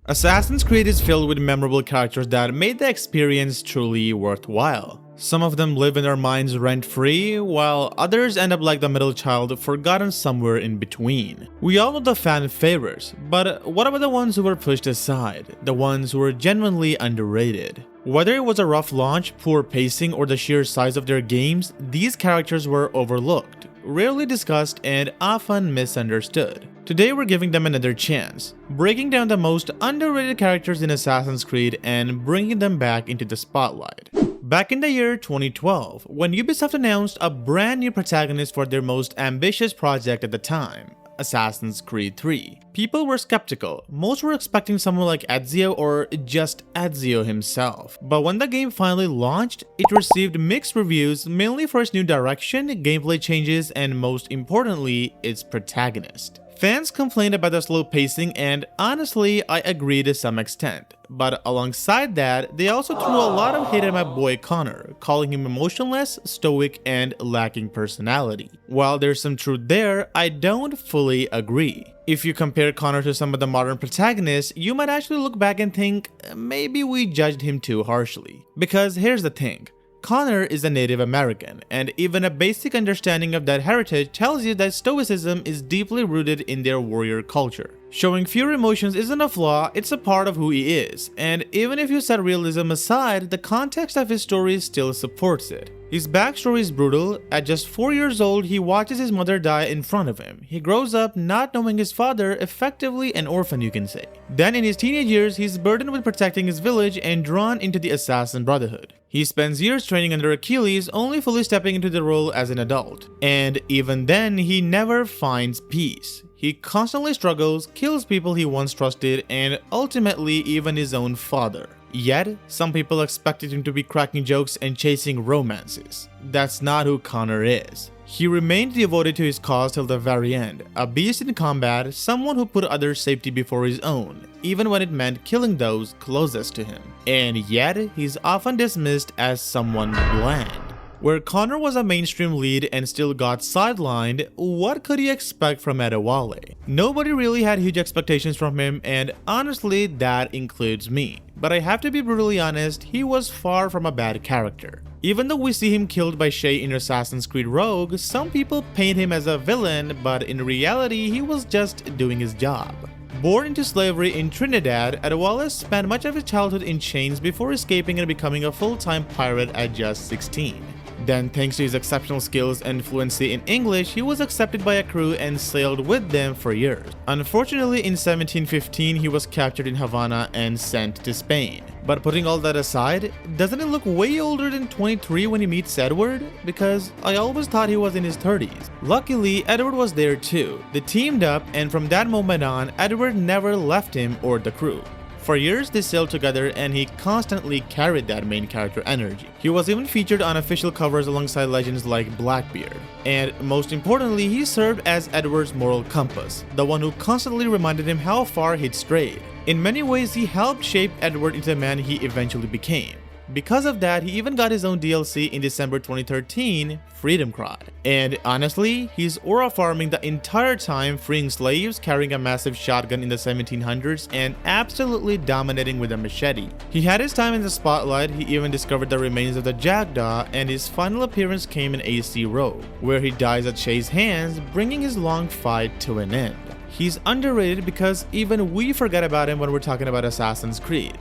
Assassin's Creed is filled with memorable characters that made the experience truly worthwhile. Some of them live in our minds rent-free, while others end up like the middle child forgotten somewhere in between. We all know the fan favorites, but what about the ones who were pushed aside? The ones who were genuinely underrated? Whether it was a rough launch, poor pacing, or the sheer size of their games, these characters were overlooked, rarely discussed, and often misunderstood. Today we're giving them another chance, breaking down the most underrated characters in Assassin's Creed and bringing them back into the spotlight. Back in the year 2012, when Ubisoft announced a brand new protagonist for their most ambitious project at the time, Assassin's Creed 3. People were skeptical. Most were expecting someone like Ezio or just Ezio himself. But when the game finally launched, it received mixed reviews, mainly for its new direction, gameplay changes, and most importantly, its protagonist. Fans complained about the slow pacing, and honestly, I agree to some extent. But alongside that, they also threw a lot of hate at my boy Connor, calling him emotionless, stoic, and lacking personality. While there's some truth there, I don't fully agree. If you compare Connor to some of the modern protagonists, you might actually look back and think, maybe we judged him too harshly. Because here's the thing. Connor is a Native American, and even a basic understanding of that heritage tells you that stoicism is deeply rooted in their warrior culture. Showing fewer emotions isn't a flaw, it's a part of who he is, and even if you set realism aside, the context of his story still supports it. His backstory is brutal. At just 4 years old, he watches his mother die in front of him. He grows up not knowing his father, effectively an orphan you can say. Then in his teenage years, he's burdened with protecting his village and drawn into the Assassin Brotherhood. He spends years training under Achilles, only fully stepping into the role as an adult. And even then, he never finds peace. He constantly struggles, kills people he once trusted, and ultimately even his own father. Yet, some people expected him to be cracking jokes and chasing romances. That's not who Connor is. He remained devoted to his cause till the very end, a beast in combat, someone who put others' safety before his own, even when it meant killing those closest to him. And yet, he's often dismissed as someone bland. Where Connor was a mainstream lead and still got sidelined, what could you expect from Adewale? Nobody really had huge expectations from him, and honestly, that includes me. But I have to be brutally honest, he was far from a bad character. Even though we see him killed by Shay in Assassin's Creed Rogue, some people paint him as a villain, but in reality, he was just doing his job. Born into slavery in Trinidad, Adewale spent much of his childhood in chains before escaping and becoming a full-time pirate at just 16. Then, thanks to his exceptional skills and fluency in English, he was accepted by a crew and sailed with them for years. Unfortunately, in 1715, he was captured in Havana and sent to Spain. But putting all that aside, doesn't it look way older than 23 when he meets Edward? Because I always thought he was in his 30s. Luckily, Edward was there too. They teamed up, and from that moment on, Edward never left him or the crew. For years, they sailed together, and he constantly carried that main character energy. He was even featured on official covers alongside legends like Blackbeard. And most importantly, he served as Edward's moral compass, the one who constantly reminded him how far he'd strayed. In many ways, he helped shape Edward into the man he eventually became. Because of that, he even got his own DLC in December 2013, Freedom Cry. And honestly, he's aura farming the entire time, freeing slaves, carrying a massive shotgun in the 1700s, and absolutely dominating with a machete. He had his time in the spotlight. He even discovered the remains of the Jackdaw, and his final appearance came in AC Rogue, where he dies at Shay's hands, bringing his long fight to an end. He's underrated because even we forget about him when we're talking about Assassin's Creed.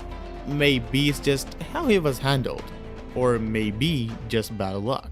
Maybe it's just how he was handled, or maybe just bad luck.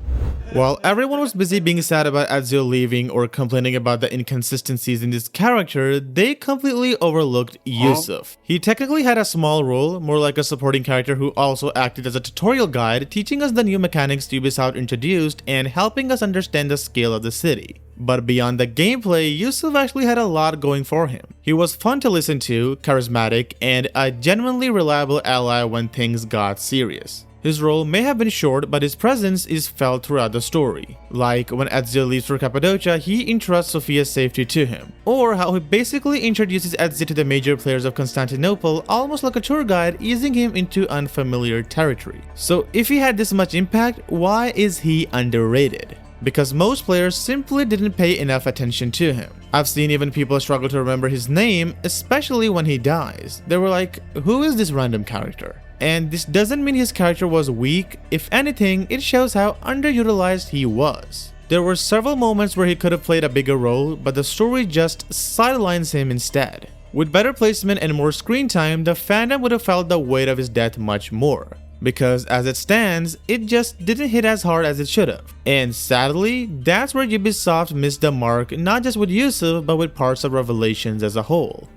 While everyone was busy being sad about Ezio leaving or complaining about the inconsistencies in this character, they completely overlooked Yusuf. He technically had a small role, more like a supporting character who also acted as a tutorial guide, teaching us the new mechanics Ubisoft introduced and helping us understand the scale of the city. But beyond the gameplay, Yusuf actually had a lot going for him. He was fun to listen to, charismatic, and a genuinely reliable ally when things got serious. His role may have been short, but his presence is felt throughout the story. Like when Ezio leaves for Cappadocia, he entrusts Sophia's safety to him. Or how he basically introduces Ezio to the major players of Constantinople almost like a tour guide, easing him into unfamiliar territory. So if he had this much impact, why is he underrated? Because most players simply didn't pay enough attention to him. I've seen even people struggle to remember his name, especially when he dies. They were like, who is this random character? And this doesn't mean his character was weak. If anything, it shows how underutilized he was. There were several moments where he could have played a bigger role, but the story just sidelines him instead. With better placement and more screen time, the fandom would have felt the weight of his death much more. Because as it stands, it just didn't hit as hard as it should have. And sadly, that's where Ubisoft missed the mark, not just with Yusuf, but with parts of Revelations as a whole.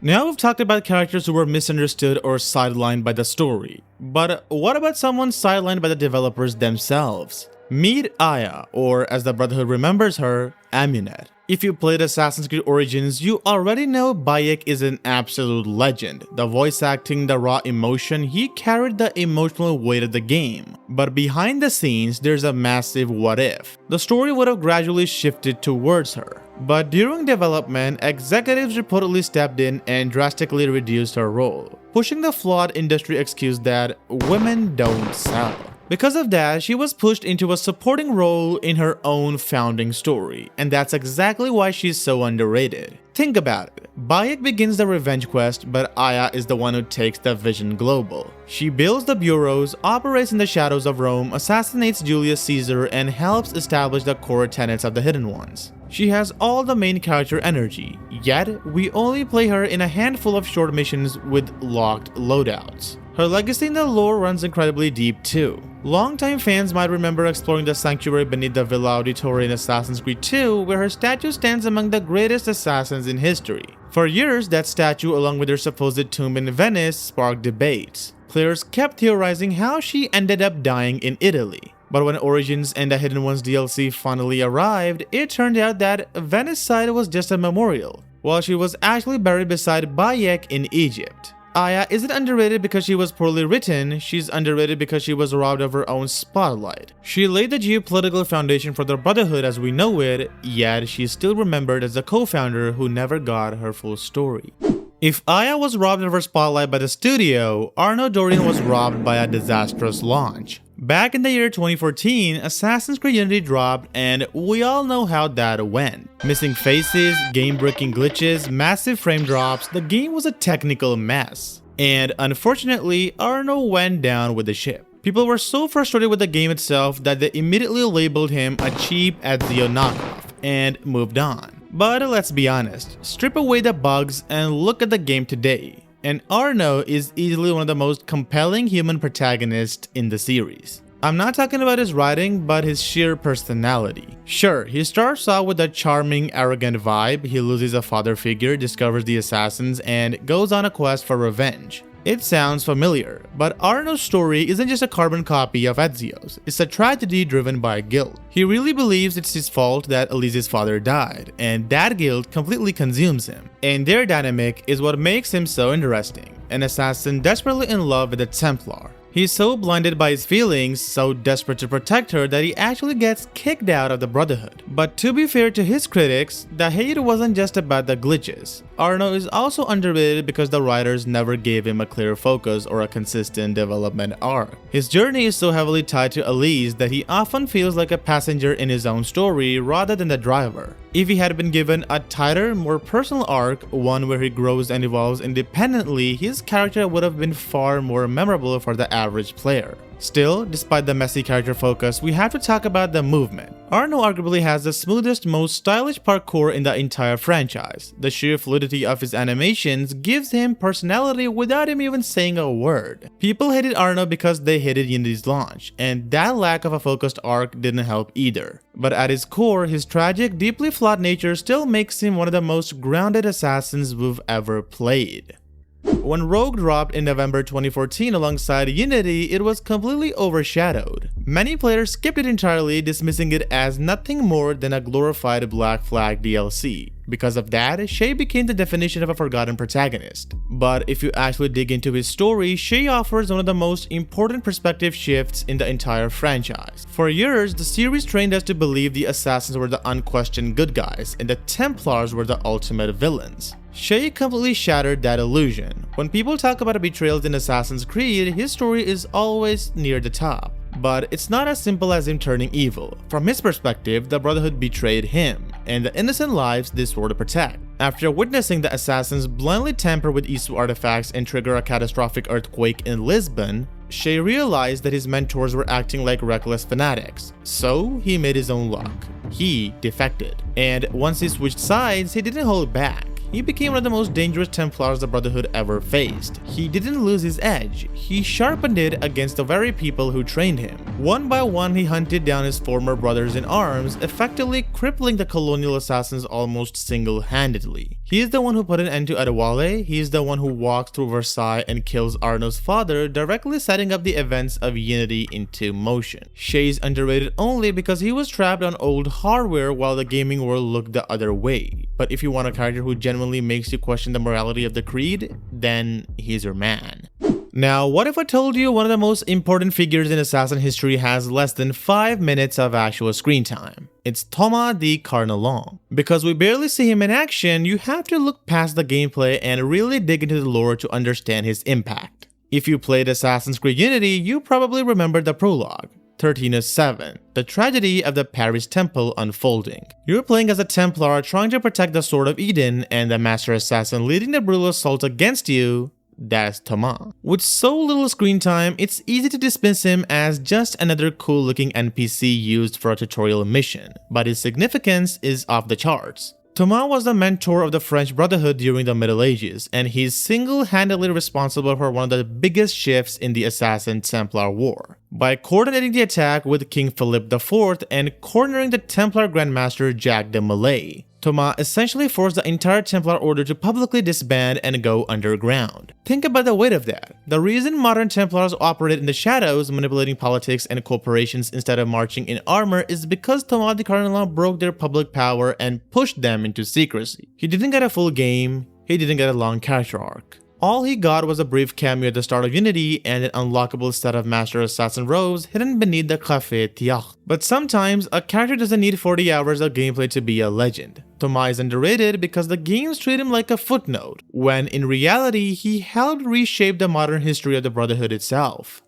Now we've talked about characters who were misunderstood or sidelined by the story. But what about someone sidelined by the developers themselves? Meet Aya, or as the Brotherhood remembers her, Amunet. If you played Assassin's Creed Origins, you already know Bayek is an absolute legend. The voice acting, the raw emotion, he carried the emotional weight of the game. But behind the scenes, there's a massive what if. The story would have gradually shifted towards her. But during development, executives reportedly stepped in and drastically reduced her role, pushing the flawed industry excuse that women don't sell. Because of that, she was pushed into a supporting role in her own founding story, and that's exactly why she's so underrated. Think about it. Bayek begins the revenge quest, but Aya is the one who takes the vision global. She builds the bureaus, operates in the shadows of Rome, assassinates Julius Caesar, and helps establish the core tenets of the Hidden Ones. She has all the main character energy, yet we only play her in a handful of short missions with locked loadouts. Her legacy in the lore runs incredibly deep too. Longtime fans might remember exploring the sanctuary beneath the Villa Auditore in Assassin's Creed 2, where her statue stands among the greatest assassins in history. For years, that statue, along with her supposed tomb in Venice, sparked debates. Players kept theorizing how she ended up dying in Italy. But when Origins and the Hidden Ones DLC finally arrived, it turned out that Venice site was just a memorial, while she was actually buried beside Bayek in Egypt. Aya isn't underrated because she was poorly written, she's underrated because she was robbed of her own spotlight. She laid the geopolitical foundation for the Brotherhood as we know it, yet she's still remembered as the co-founder who never got her full story. If Aya was robbed of her spotlight by the studio, Arnaud Dorian was robbed by a disastrous launch. Back in the year 2014, Assassin's Creed Unity dropped, and we all know how that went. Missing faces, game-breaking glitches, massive frame drops, the game was a technical mess. And unfortunately, Arnaud went down with the ship. People were so frustrated with the game itself that they immediately labeled him a cheap Ezio knockoff, and moved on. But let's be honest, strip away the bugs and look at the game today. And Arnaud is easily one of the most compelling human protagonists in the series. I'm not talking about his writing, but his sheer personality. Sure, he starts out with a charming, arrogant vibe, he loses a father figure, discovers the assassins, and goes on a quest for revenge. It sounds familiar, but Arnaud's story isn't just a carbon copy of Ezio's, it's a tragedy driven by guilt. He really believes it's his fault that Elise's father died, and that guilt completely consumes him. And their dynamic is what makes him so interesting, an assassin desperately in love with a Templar. He's so blinded by his feelings, so desperate to protect her, that he actually gets kicked out of the Brotherhood. But to be fair to his critics, the hate wasn't just about the glitches. Arnaud is also underrated because the writers never gave him a clear focus or a consistent development arc. His journey is so heavily tied to Elise that he often feels like a passenger in his own story rather than the driver. If he had been given a tighter, more personal arc, one where he grows and evolves independently, his character would have been far more memorable for the average player. Still, despite the messy character focus, we have to talk about the movement. Arnaud arguably has the smoothest, most stylish parkour in the entire franchise. The sheer fluidity of his animations gives him personality without him even saying a word. People hated Arnaud because they hated Unity's launch, and that lack of a focused arc didn't help either. But at his core, his tragic, deeply flawed nature still makes him one of the most grounded assassins we've ever played. When Rogue dropped in November 2014 alongside Unity, it was completely overshadowed. Many players skipped it entirely, dismissing it as nothing more than a glorified Black Flag DLC. Because of that, Shay became the definition of a forgotten protagonist. But if you actually dig into his story, Shay offers one of the most important perspective shifts in the entire franchise. For years, the series trained us to believe the Assassins were the unquestioned good guys, and the Templars were the ultimate villains. Shay completely shattered that illusion. When people talk about betrayals in Assassin's Creed, his story is always near the top. But it's not as simple as him turning evil. From his perspective, the Brotherhood betrayed him. and the innocent lives they swore to protect. After witnessing the assassins blindly tamper with Isu artifacts and trigger a catastrophic earthquake in Lisbon, Shay realized that his mentors were acting like reckless fanatics, so he made his own luck. He defected. And once he switched sides, he didn't hold back. He became one of the most dangerous Templars the Brotherhood ever faced. He didn't lose his edge, he sharpened it against the very people who trained him. One by one, he hunted down his former brothers in arms, effectively crippling the colonial assassins almost single-handedly. He is the one who put an end to Adewale, he is the one who walks through Versailles and kills Arno's father, directly setting up the events of Unity into motion. Shay's underrated only because he was trapped on old hardware while the gaming world looked the other way. But if you want a character who genuinely makes you question the morality of the creed, then he's your man. Now, what if I told you one of the most important figures in Assassin history has less than 5 minutes of actual screen time? It's Thomas the Carnelon. Because we barely see him in action, you have to look past the gameplay and really dig into the lore to understand his impact. If you played Assassin's Creed Unity, you probably remember the prologue. 1307, the tragedy of the Paris Temple unfolding. You're playing as a Templar trying to protect the Sword of Eden, and the Master Assassin leading the brutal assault against you, that's Thomas. With so little screen time, it's easy to dismiss him as just another cool looking NPC used for a tutorial mission, but his significance is off the charts. Thomas was the mentor of the French Brotherhood during the Middle Ages, and he's single-handedly responsible for one of the biggest shifts in the Assassin-Templar War. By coordinating the attack with King Philip IV and cornering the Templar Grandmaster Jacques de Molay, Thomas essentially forced the entire Templar Order to publicly disband and go underground. Think about the weight of that. The reason modern Templars operate in the shadows, manipulating politics and corporations instead of marching in armor, is because Thomas the Carnelon broke their public power and pushed them into secrecy. He didn't get a full game, he didn't get a long character arc. All he got was a brief cameo at the start of Unity and an unlockable set of Master Assassin robes hidden beneath the Café Théâtre. But sometimes, a character doesn't need 40 hours of gameplay to be a legend. Thomas is underrated because the games treat him like a footnote, when in reality, he helped reshape the modern history of the Brotherhood itself.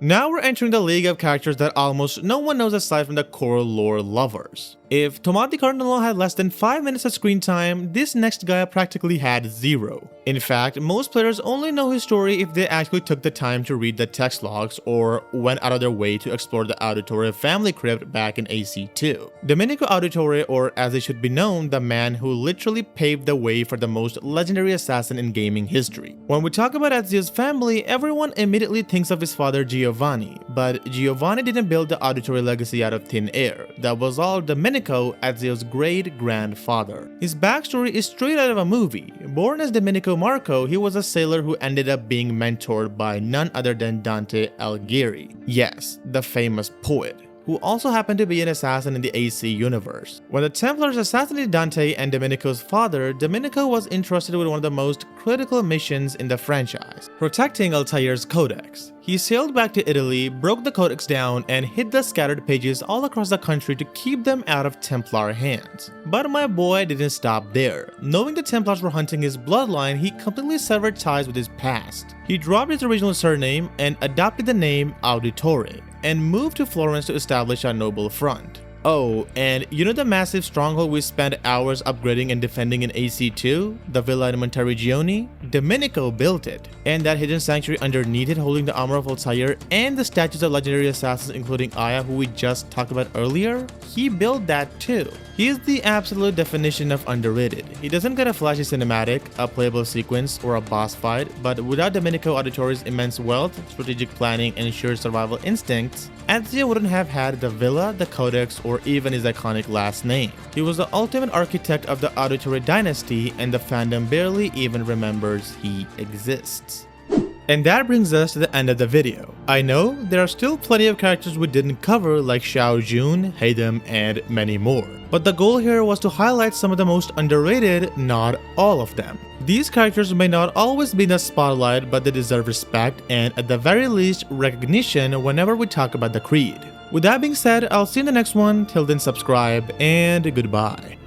Now we're entering the league of characters that almost no one knows aside from the core lore lovers. If Thomas the Carnelon had less than 5 minutes of screen time, this next guy practically had 0. In fact, most players only know his story if they actually took the time to read the text logs or went out of their way to explore the Auditore family crypt back in AC2. Domenico Auditore, or as he should be known, the man who literally paved the way for the most legendary assassin in gaming history. When we talk about Ezio's family, everyone immediately thinks of his father Giovanni, but Giovanni didn't build the Auditore legacy out of thin air. That was all Domenico, Ezio's great-grandfather. His backstory is straight out of a movie. Born as Domenico Marco, he was a sailor who ended up being mentored by none other than Dante Alighieri. Yes, the famous poet, who also happened to be an assassin in the AC universe. When the Templars assassinated Dante and Domenico's father, Domenico was entrusted with one of the most critical missions in the franchise, protecting Altair's codex. He sailed back to Italy, broke the codex down, and hid the scattered pages all across the country to keep them out of Templar hands. But my boy didn't stop there. Knowing the Templars were hunting his bloodline, he completely severed ties with his past. He dropped his original surname and adopted the name Auditore, and moved to Florence to establish a noble front. Oh, and you know the massive stronghold we spent hours upgrading and defending in AC2? The Villa in Monteriggioni? Domenico built it. And that hidden sanctuary underneath it holding the armor of Altair and the statues of legendary assassins including Aya, who we just talked about earlier? He built that too. He is the absolute definition of underrated. He doesn't get a flashy cinematic, a playable sequence, or a boss fight, but without Domenico Auditore's immense wealth, strategic planning, and sheer survival instincts, Ezio wouldn't have had the Villa, the Codex, or even his iconic last name. He was the ultimate architect of the Auditore dynasty, and the fandom barely even remembers he exists. And that brings us to the end of the video. I know there are still plenty of characters we didn't cover like Xiao Jun, Haydam, and many more. But the goal here was to highlight some of the most underrated, not all of them. These characters may not always be in the spotlight, but they deserve respect and at the very least recognition whenever we talk about the Creed. With that being said, I'll see you in the next one. Till then, subscribe and goodbye.